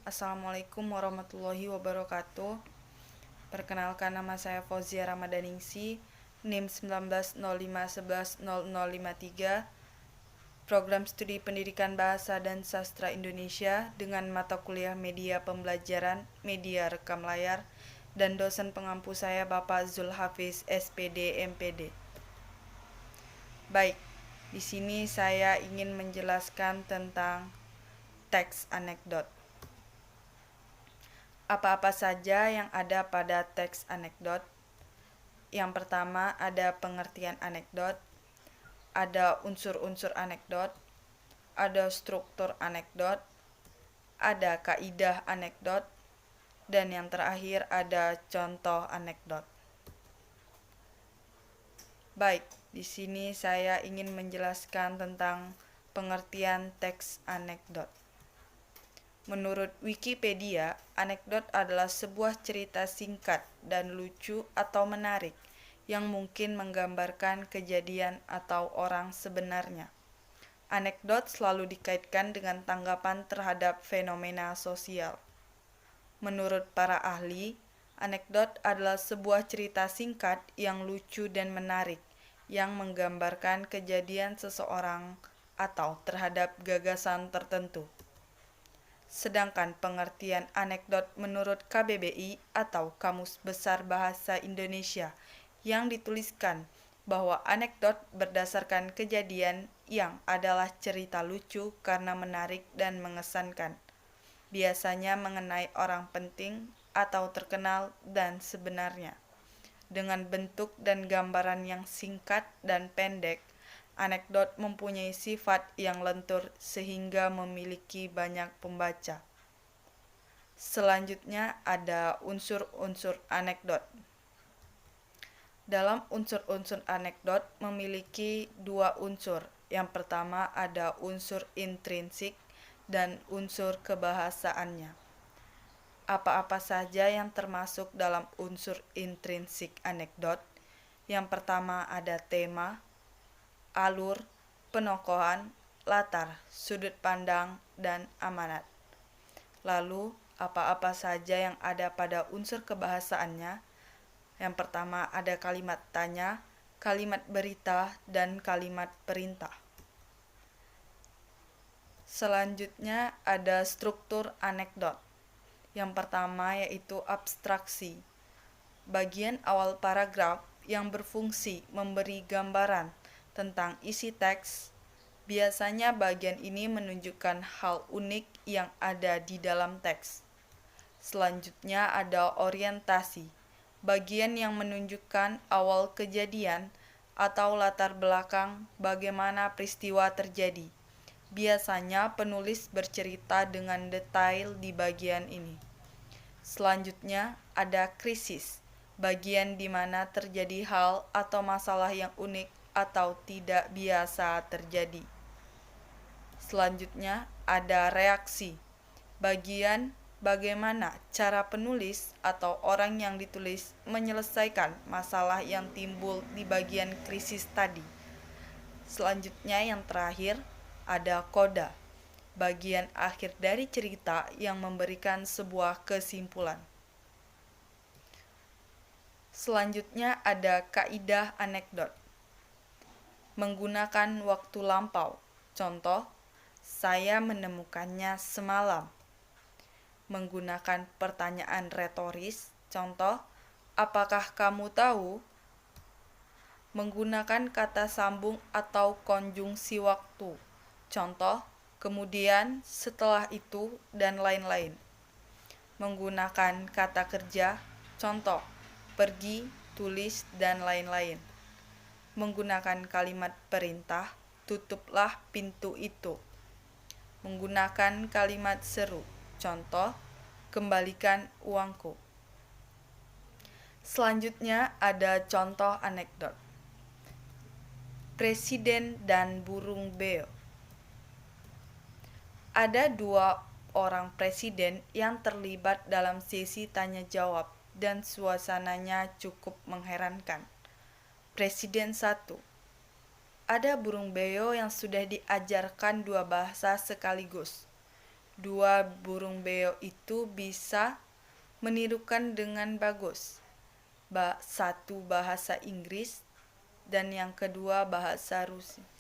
Assalamualaikum warahmatullahi wabarakatuh. Perkenalkan, nama saya Fauzia Ramadaningsi, NIM 1905110053, Program Studi Pendidikan Bahasa dan Sastra Indonesia dengan mata kuliah Media Pembelajaran, Media Rekam Layar, dan dosen pengampu saya Bapak Zulhafiz, SPD, MPD. Baik, di sini saya ingin menjelaskan tentang teks anekdot. Apa-apa saja yang ada pada teks anekdot? Yang pertama, ada pengertian anekdot, ada unsur-unsur anekdot, ada struktur anekdot, ada kaidah anekdot, dan yang terakhir ada contoh anekdot. Baik, di sini saya ingin menjelaskan tentang pengertian teks anekdot. Menurut Wikipedia, anekdot adalah sebuah cerita singkat dan lucu atau menarik yang mungkin menggambarkan kejadian atau orang sebenarnya. Anekdot selalu dikaitkan dengan tanggapan terhadap fenomena sosial. Menurut para ahli, anekdot adalah sebuah cerita singkat yang lucu dan menarik yang menggambarkan kejadian seseorang atau terhadap gagasan tertentu. Sedangkan pengertian anekdot menurut KBBI atau Kamus Besar Bahasa Indonesia yang dituliskan bahwa anekdot berdasarkan kejadian yang adalah cerita lucu karena menarik dan mengesankan, biasanya mengenai orang penting atau terkenal dan sebenarnya. Dengan bentuk dan gambaran yang singkat dan pendek, anekdot mempunyai sifat yang lentur sehingga memiliki banyak pembaca. Selanjutnya ada unsur-unsur anekdot. Dalam unsur-unsur anekdot memiliki dua unsur. Yang pertama ada unsur intrinsik dan unsur kebahasaannya. Apa-apa saja yang termasuk dalam unsur intrinsik anekdot? Yang pertama ada tema, alur, penokohan, latar, sudut pandang, dan amanat. Lalu, apa-apa saja yang ada pada unsur kebahasaannya? Yang pertama ada kalimat tanya, kalimat berita, dan kalimat perintah. Selanjutnya ada struktur anekdot. Yang pertama yaitu abstraksi. Bagian awal paragraf yang berfungsi memberi gambaran tentang isi teks. Biasanya bagian ini menunjukkan hal unik yang ada di dalam teks. Selanjutnya ada orientasi. Bagian yang menunjukkan awal kejadian atau latar belakang bagaimana peristiwa terjadi. Biasanya penulis bercerita dengan detail di bagian ini. Selanjutnya ada krisis, bagian di mana terjadi hal atau masalah yang unik atau tidak biasa terjadi. Selanjutnya ada reaksi, bagian bagaimana cara penulis atau orang yang ditulis menyelesaikan masalah yang timbul di bagian krisis tadi. Selanjutnya yang terakhir ada koda, bagian akhir dari cerita yang memberikan sebuah kesimpulan. Selanjutnya ada kaidah anekdot. Menggunakan waktu lampau. Contoh, saya menemukannya semalam. Menggunakan pertanyaan retoris. Contoh, apakah kamu tahu? Menggunakan kata sambung atau konjungsi waktu. Contoh, kemudian, setelah itu, dan lain-lain. Menggunakan kata kerja. Contoh, pergi, tulis, dan lain-lain. Menggunakan kalimat perintah, tutuplah pintu itu. Menggunakan kalimat seru. Contoh, kembalikan uangku. Selanjutnya ada contoh anekdot. Presiden dan burung beo. Ada dua orang presiden yang terlibat dalam sesi tanya jawab dan suasananya cukup mengherankan. Presiden 1. Ada burung beo yang sudah diajarkan dua bahasa sekaligus. Dua burung beo itu bisa menirukan dengan bagus. Satu bahasa Inggris dan yang kedua bahasa Rusia.